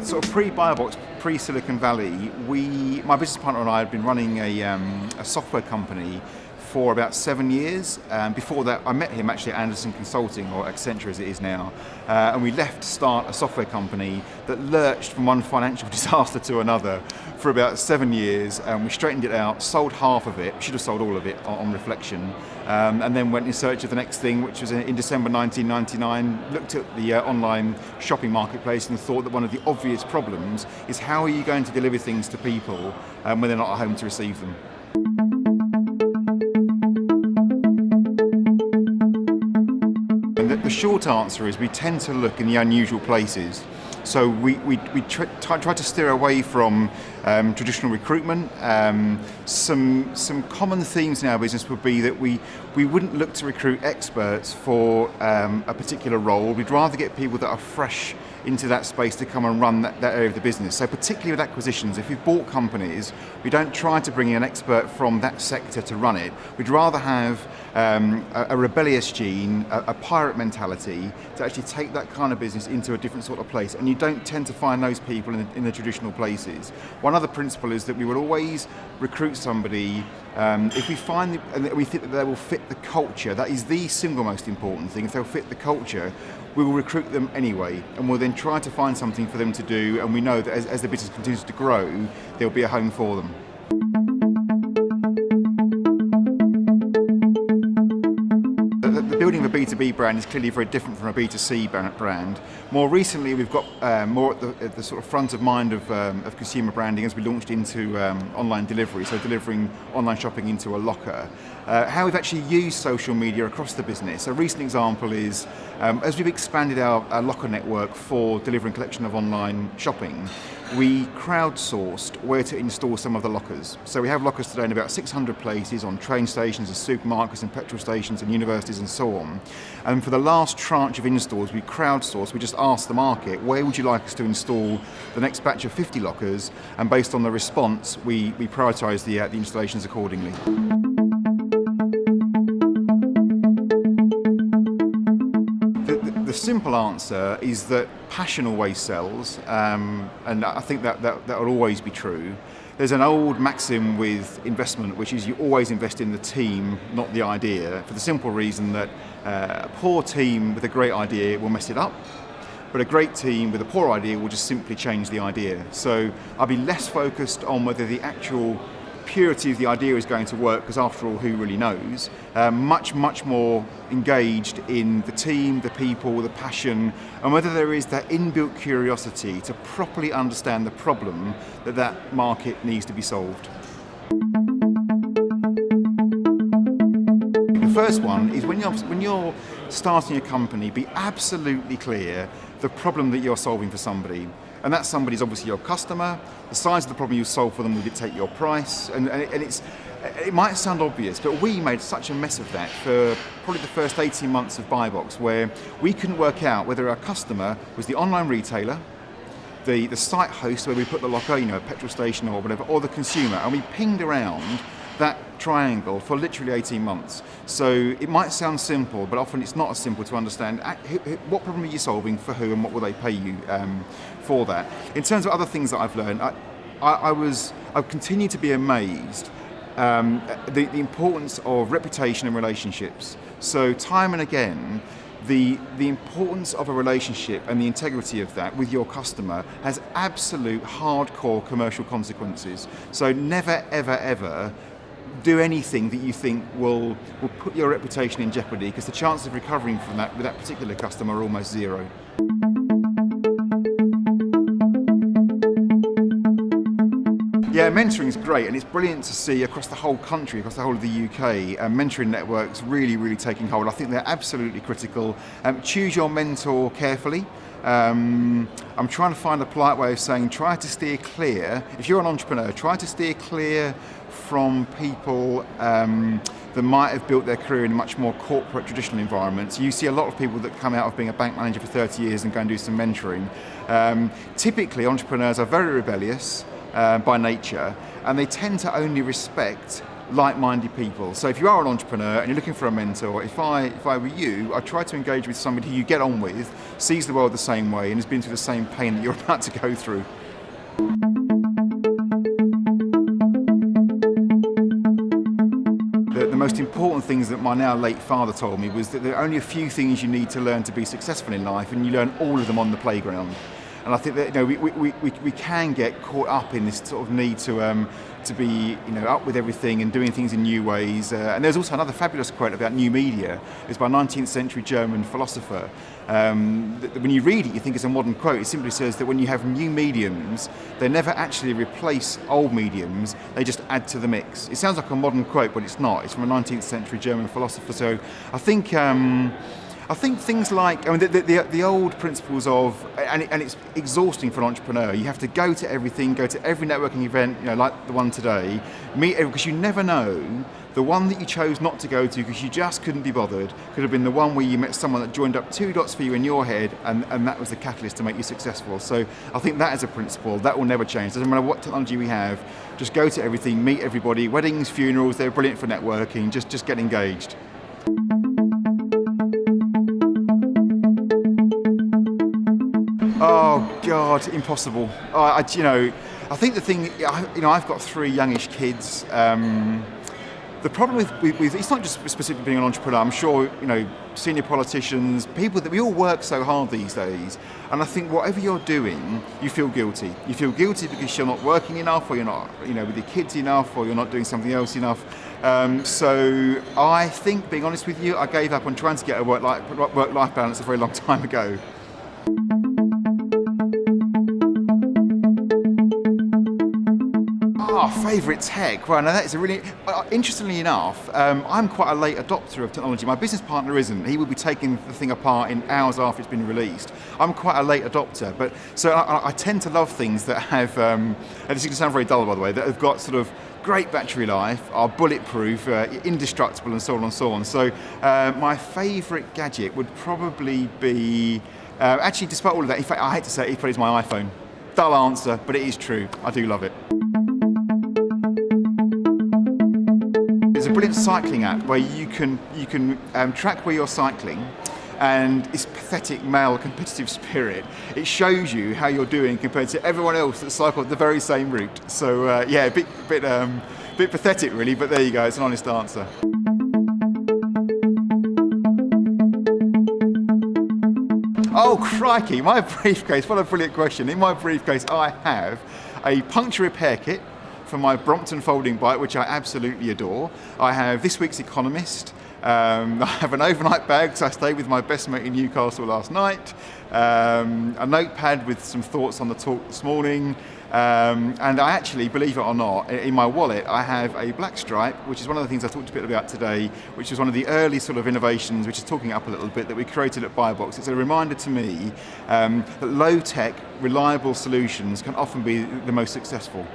sort of pre-ByBox, pre-Silicon Valley, my business partner and I had been running a software company for about 7 years. Before that, I met him actually at Anderson Consulting, or Accenture as it is now, and we left to start a software company that lurched from one financial disaster to another for about 7 years. We straightened it out, sold half of it, should have sold all of it on reflection, and then went in search of the next thing, which was in December 1999, looked at the online shopping marketplace and thought that one of the obvious problems is how are you going to deliver things to people when they're not at home to receive them. The short answer is we tend to look in the unusual places. So we try to steer away from traditional recruitment. Some common themes in our business would be that we wouldn't look to recruit experts for a particular role. We'd rather get people that are fresh into that space to come and run that area of the business. So particularly with acquisitions, if we've bought companies, we don't try to bring in an expert from that sector to run it. We'd rather have a rebellious gene, a pirate mentality, to actually take that kind of business into a different sort of place. And you don't tend to find those people in the traditional places. One other principle is that we will always recruit somebody if we find and we think that they will fit the culture. That is the single most important thing. If they'll fit the culture, we will recruit them anyway, and we'll then try to find something for them to do, and we know that as the business continues to grow, there'll be a home for them. The building of a B2B brand is clearly very different from a B2C brand. More recently, we've got more at the sort of front of mind of consumer branding as we launched into online delivery, so delivering online shopping into a locker. How we've actually used social media across the business. A recent example is, as we've expanded our locker network for delivery and collection of online shopping, we crowdsourced where to install some of the lockers. So we have lockers today in about 600 places on train stations and supermarkets and petrol stations and universities and so on. And for the last tranche of installs, we crowdsourced, we just asked the market, where would you like us to install the next batch of 50 lockers? And based on the response, we prioritised the installations accordingly. The simple answer is that passion always sells, and I think that will always be true. There's an old maxim with investment, which is you always invest in the team, not the idea, for the simple reason that a poor team with a great idea will mess it up, but a great team with a poor idea will just simply change the idea. So I'll be less focused on whether the actual purity of the idea is going to work, because after all, who really knows? Much more engaged in the team, the people, the passion, and whether there is that inbuilt curiosity to properly understand the problem that market needs to be solved. The first one is when you're starting a company, be absolutely clear the problem that you're solving for somebody. And that somebody is obviously your customer. The size of the problem you solve for them will dictate your price. And it might sound obvious, but we made such a mess of that for probably the first 18 months of ByBox, where we couldn't work out whether our customer was the online retailer, the site host where we put the locker, a petrol station or whatever, or the consumer. And we pinged around that triangle for literally 18 months. So it might sound simple, but often it's not as simple to understand what problem are you solving for who and what will they pay you for that. In terms of other things that I've learned, I've continued to be amazed the importance of reputation and relationships. So time and again, the importance of a relationship and the integrity of that with your customer has absolute hardcore commercial consequences. So never, ever, ever do anything that you think will put your reputation in jeopardy, because the chances of recovering from that with that particular customer are almost zero. Yeah, mentoring is great, and it's brilliant to see across the whole country, across the whole of the UK, mentoring networks really taking hold. I think they're absolutely critical. Choose your mentor carefully. I'm trying to find a polite way of saying try to steer clear. If you're an entrepreneur, try to steer clear from people that might have built their career in much more corporate, traditional environments. You see a lot of people that come out of being a bank manager for 30 years and go and do some mentoring. Typically, entrepreneurs are very rebellious by nature, and they tend to only respect like-minded people. So if you are an entrepreneur and you're looking for a mentor, if I were you, I'd try to engage with somebody who you get on with, sees the world the same way, and has been through the same pain that you're about to go through. The most important things that my now late father told me was that there are only a few things you need to learn to be successful in life, and you learn all of them on the playground. And I think that we can get caught up in this sort of need to be up with everything and doing things in new ways. And there's also another fabulous quote about new media. It's by a 19th century German philosopher. When you read it, you think it's a modern quote. It simply says that when you have new mediums, they never actually replace old mediums, they just add to the mix. It sounds like a modern quote, but it's not. It's from a 19th century German philosopher. So I think things like, the old principles of, and it's exhausting for an entrepreneur. You have to go to everything, go to every networking event, like the one today, meet everyone, because you never know. The one that you chose not to go to because you just couldn't be bothered could have been the one where you met someone that joined up two dots for you in your head, and that was the catalyst to make you successful. So I think that is a principle that will never change. Doesn't matter what technology we have, just go to everything, meet everybody. Weddings, funerals, they're brilliant for networking. Just get engaged. Oh God, impossible. I think the thing, I've got three youngish kids. The problem with it's not just specifically being an entrepreneur. I'm sure senior politicians, people that we all work so hard these days, and I think whatever you're doing, you feel guilty. You feel guilty because you're not working enough, or you're not with your kids enough, or you're not doing something else enough. So I think, being honest with you, I gave up on trying to get a work-life balance a very long time ago. Favourite tech? Well, now that is a really, interestingly enough, I'm quite a late adopter of technology. My business partner isn't. He will be taking the thing apart in hours after it's been released. I'm quite a late adopter, but so I tend to love things that have, and this is going to sound very dull by the way, that have got sort of great battery life, are bulletproof, indestructible, and so on and so on. So my favourite gadget would probably be, actually, despite all of that, in fact, I hate to say it, it's my iPhone. Dull answer, but it is true. I do love it. It's a brilliant cycling app where you can track where you're cycling, and its pathetic male competitive spirit, it shows you how you're doing compared to everyone else that cycled the very same route. So a bit pathetic really, but there you go, it's an honest answer. Oh crikey, my briefcase, what a brilliant question. In my briefcase I have a puncture repair kit for my Brompton folding bike, which I absolutely adore. I have this week's Economist. I have an overnight bag because I stayed with my best mate in Newcastle last night. A notepad with some thoughts on the talk this morning. And I actually, believe it or not, in my wallet I have a black stripe, which is one of the things I talked a bit about today, which is one of the early sort of innovations, which is talking up a little bit, that we created at ByBox. It's a reminder to me that low-tech, reliable solutions can often be the most successful.